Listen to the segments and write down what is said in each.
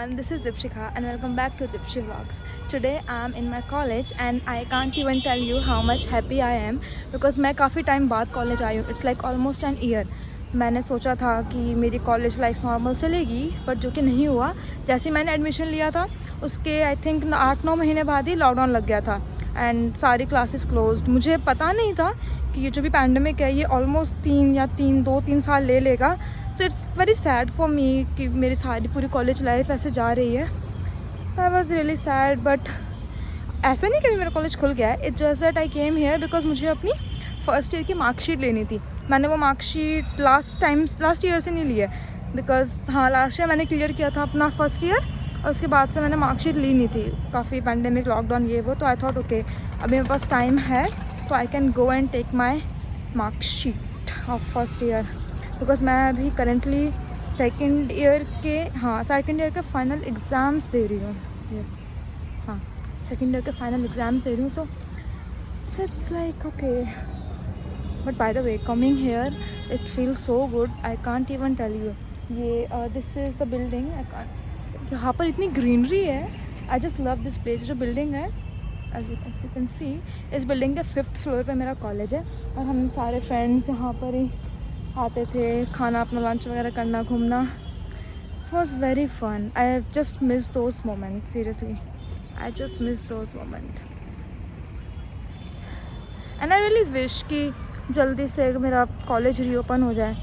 everyone, this is Dipshika and welcome back to Dipshi Vlogs. Today I am in my college and I can't even tell you how much happy I am because मैं काफ़ी time बाद college आई हूँ. It's like almost an year. मैंने सोचा था कि मेरी college life normal चलेगी बट जो कि नहीं हुआ. जैसे मैंने एडमिशन लिया था उसके आई थिंक 8-9 महीने बाद ही लॉकडाउन लग गया था एंड सारी क्लासेस क्लोज्ड. मुझे पता नहीं था कि ये जो भी पैंडमिक है ये ऑलमोस्ट 2-3 साल ले लेगा. So it's very sad for me कि मेरी सारी पूरी कॉलेज लाइफ ऐसे जा रही है. I was really sad but ऐसा नहीं कि मेरा कॉलेज खुल गया है. It's just that I came here because मुझे अपनी फर्स्ट ईयर की मार्कशीट लेनी थी. मैंने वो मार्कशीट लास्ट ईयर से नहीं ली है बिकॉज लास्ट ईयर मैंने क्लियर किया था अपना फर्स्ट ईयर और उसके बाद से मैंने मार्कशीट ली नहीं थी. काफ़ी पैंडेमिक लॉकडाउन ये वो, तो आई थॉट ओके अभी मेरे पास टाइम है तो I can go and take my marksheet of first year because मैं अभी करेंटली सेकेंड ईयर के फाइनल एग्ज़ाम्स दे रही हूँ. यस सेकेंड ईयर के फाइनल एग्ज़ाम्स दे रही हूँ. So it's like okay but by the way coming here it feel so good. I can't even tell you. ये दिस इज़ द बिल्डिंग. यहाँ पर इतनी ग्रीनरी है. I just love this place. जो building है एज यू कैन सी इस building के 5th floor पे मेरा कॉलेज है और हम सारे फ्रेंड्स यहाँ पर ही आते थे खाना अपना लंच वगैरह करना घूमना. Was very fun. I just miss those moment. Seriously I just miss those moment and I really wish कि जल्दी से मेरा कॉलेज रीओपन हो जाए.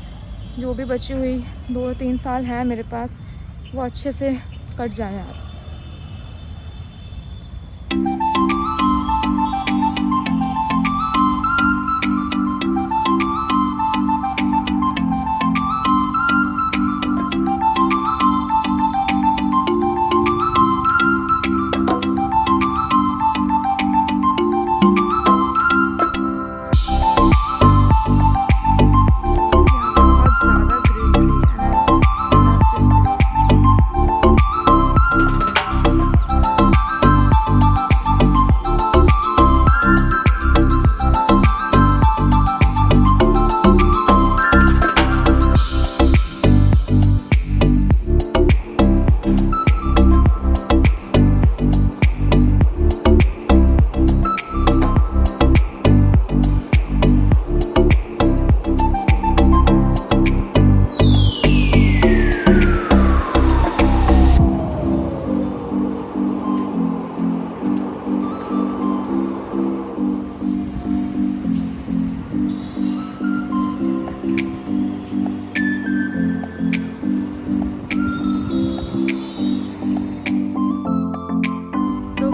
जो भी बची हुई 2-3 साल है मेरे पास वो अच्छे से कट जाए यार.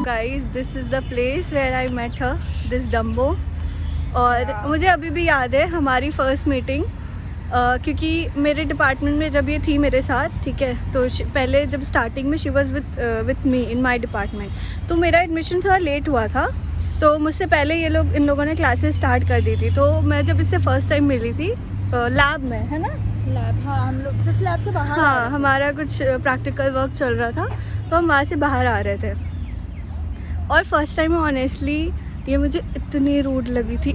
Guys, this is the place where I met her, this Dumbo. और मुझे अभी भी याद है हमारी फर्स्ट मीटिंग क्योंकि मेरे डिपार्टमेंट में जब ये थी मेरे साथ, ठीक है, तो पहले जब स्टार्टिंग में she was with me in my department. तो मेरा एडमिशन थोड़ा लेट हुआ था तो मुझसे पहले इन लोगों ने क्लासेस स्टार्ट कर दी थी. तो मैं जब इससे फ़र्स्ट टाइम मिली थी लैब में, है ना, लैब. हम लोग जस्ट लैब से बाहर. हमारा कुछ प्रैक्टिकल वर्क चल रहा था तो हम वहाँ से बाहर आ रहे थे. और फर्स्ट टाइम ऑनेस्टली ये मुझे इतनी रूड लगी थी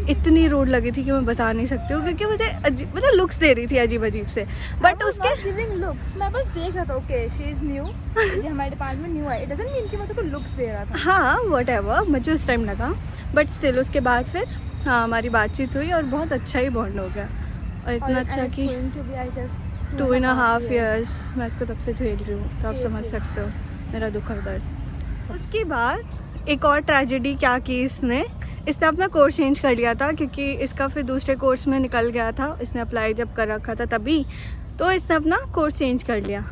कि मैं बता नहीं सकती हूँ क्योंकि मुझे मतलब लुक्स दे रही थी अजीब से. बट उसके गिविंग लुक्स मैं बस देख रहा था. Okay she is new. ये हमारे डिपार्टमेंट न्यू है. इट डजंट मीन कि मुझे को लुक्स दे रहा था. हाँ व्हाटएवर मुझे उस टाइम लगा. बट स्टिल उसके बाद फिर हमारी बातचीत हुई और बहुत अच्छा ही बॉन्ड हो गया. और इतना अच्छा कि 2.5 years मैं इसको तब से झेल रही हूँ. तो आप समझ सकते हो मेरा दुख और दर्द. उसके बाद एक और ट्रेजेडी क्या की इसने अपना कोर्स चेंज कर लिया था क्योंकि इसका फिर दूसरे कोर्स में निकल गया था. इसने अप्लाई जब कर रखा था तभी तो इसने अपना कोर्स चेंज कर लिया.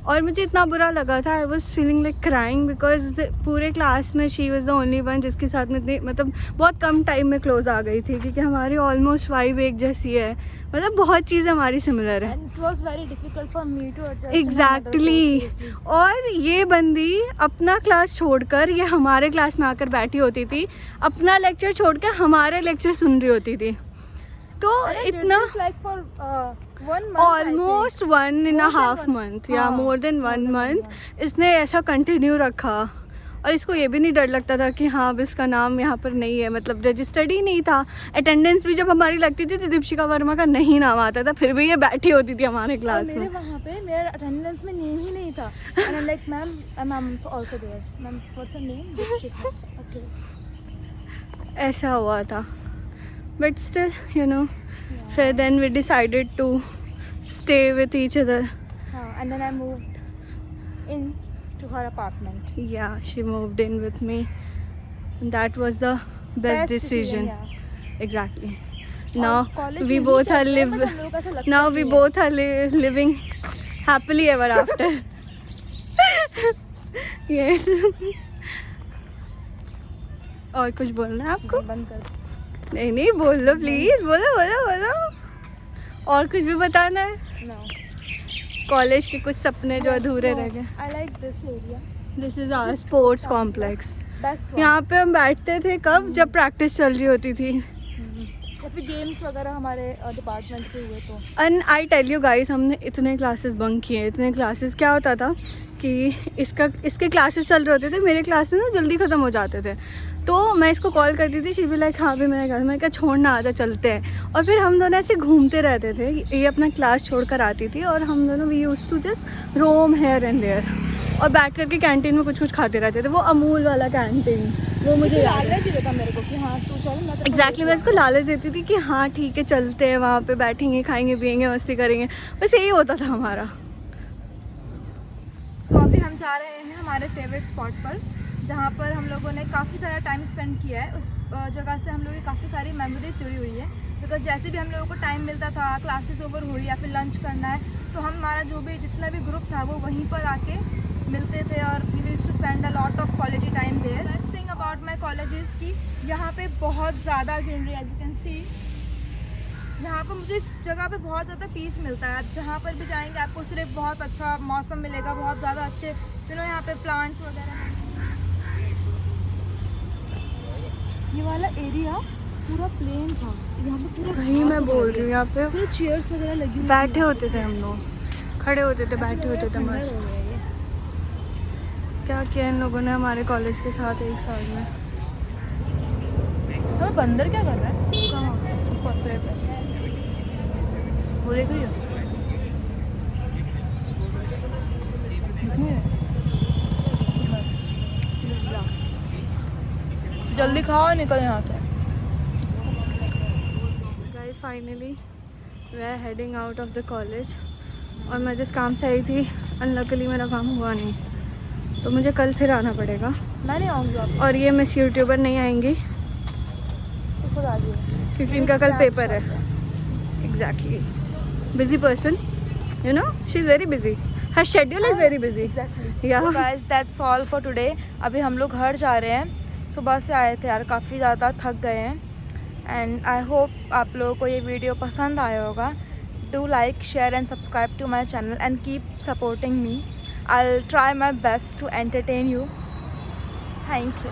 और मुझे इतना बुरा लगा था. I was feeling like crying because पूरे क्लास में she was the only one जिसके साथ में इतनी मतलब बहुत कम टाइम में क्लोज आ गई थी क्योंकि हमारी ऑलमोस्ट वाइब एक जैसी है. मतलब बहुत चीज़ें हमारी सिमिलर है. एग्जैक्टली. और ये बंदी अपना क्लास छोड़कर ये हमारे क्लास में आकर बैठी होती थी. अपना लेक्चर छोड़ के हमारे लेक्चर सुन रही होती थी. तो इतना ऑलमोस्ट 1.5 month या मोर देन 1 month इसने ऐसा कंटिन्यू रखा. और इसको ये भी नहीं डर लगता था कि हाँ अब इसका नाम यहाँ पर नहीं है, मतलब रजिस्टर्ड ही नहीं था। अटेंडेंस भी जब हमारी लगती थी तो दीपशिका वर्मा का नहीं नाम आता था, फिर भी ये बैठी होती थी हमारे क्लास मेरे में। वहाँ पे मेरा अटेंडेंस में नेम ही नहीं था and I like ma'am also there, ma'am what's your name? Deepshikha. Okay, ऐसा हुआ था, बट स्टिल यू नो, फिर then we decided to stay with each other. हाँ, and then I moved in to her apartment. Yeah, she moved in with me. That was the best decision. Yeah. Exactly. और Now college we में both he are चलते हैं, but हम लोगों को ऐसा लगता now नहीं we है। both are living happily ever after. Yes. और कुछ बोलना है आपको? बंद कर दो। नहीं नहीं, बोल लो प्लीज, बोलो बोलो बोलो। और कुछ भी बताना है? No. कॉलेज के कुछ सपने जो अधूरे रह गए। I like this area. This is our sports complex. Best one. यहाँ पे हम बैठते थे कब, जब प्रैक्टिस चल रही होती थी। या फिर गेम्स वगैरह हमारे डिपार्टमेंट के हुए तो। And I tell you guys, हमने इतने क्लासेस बंक किए, इतने क्लासेस। क्या होता था कि इसके क्लासेस चल रहे होते थे, मेरे क्लासेस ना जल्दी ख़त्म हो जाते थे, तो मैं इसको कॉल करती थी, शी बी लाइक हाँ भी मेरा क्लास, मैं क्या छोड़ना आता, चलते हैं। और फिर हम दोनों ऐसे घूमते रहते थे, ये अपना क्लास छोड़ कर आती थी और हम दोनों we use to just roam here and there, और बैठ करके कैंटीन में कुछ कुछ खाते रहते थे। वो अमूल वाला कैंटीन, वो मुझे लालच ही देता मेरे को कि हाँ तू चल, मैं एग्जैक्टली मैं इसको लालच देती थी कि हाँ ठीक है चलते हैं, वहाँ पे बैठेंगे, खाएंगे पिएंगे, मस्ती करेंगे, बस यही होता था हमारा। तो अभी हम जा रहे हैं हमारे फेवरेट स्पॉट पर, जहाँ पर हम लोगों ने काफ़ी सारा टाइम स्पेंड किया है। उस जगह से हम लोगों की काफ़ी सारी मेमोरीज जुड़ी हुई है, बिकॉज जैसे भी हम लोगों को टाइम मिलता था, क्लासेस ओवर हुई या फिर लंच करना है, तो हम हमारा जो भी जितना भी ग्रुप था वो वहीं पर आके मिलते थे और we used to spend a lot of quality time there. Best thing about my college is कि यहाँ पे बहुत ज़्यादा greenery, as you can see. यहाँ पर मुझे इस जगह पे बहुत ज़्यादा पीस मिलता है। आप जहाँ पर भी जाएंगे आपको सिर्फ बहुत अच्छा मौसम मिलेगा, बहुत ज़्यादा अच्छे यहाँ पे प्लांट्स वगैरह हैं। ये वाला एरिया पूरा प्लेन था, यहाँ पे पूरा वही मैं बोल रही हूँ, यहाँ पे पूरे चेयर्स वगैरह लगी हुई बैठे होते थे हम लोग, खड़े होते थे, बैठे होते थे मस्त। क्या किया इन लोगों ने हमारे कॉलेज के साथ एक साल में। और बंदर क्या कर रहा है? कहाँ? ऊपर पेड़ पे। वो देख रही हो? जल्दी खाओ, निकल यहाँ से। Guys finally we are heading out of the college, और मैं जिस काम से आई थी अनलकीली मेरा काम हुआ नहीं, तो मुझे कल फिर आना पड़ेगा। मैं नहीं आऊँगी वापस। और ये मिस यूट्यूबर नहीं आएंगी तो खुद आ जाइए, क्योंकि इनका कल पेपर है। Exactly, busy person, you know, she is very busy, her schedule is very busy. Exactly. Yeah so guys that's all for today. अभी हम लोग घर जा रहे हैं, सुबह से आए थे यार, काफ़ी ज़्यादा थक गए हैं। एंड आई होप आप लोगों को ये वीडियो पसंद आया होगा। Do like, share and subscribe to my channel and keep supporting me. I'll try my best to entertain you. Thank you.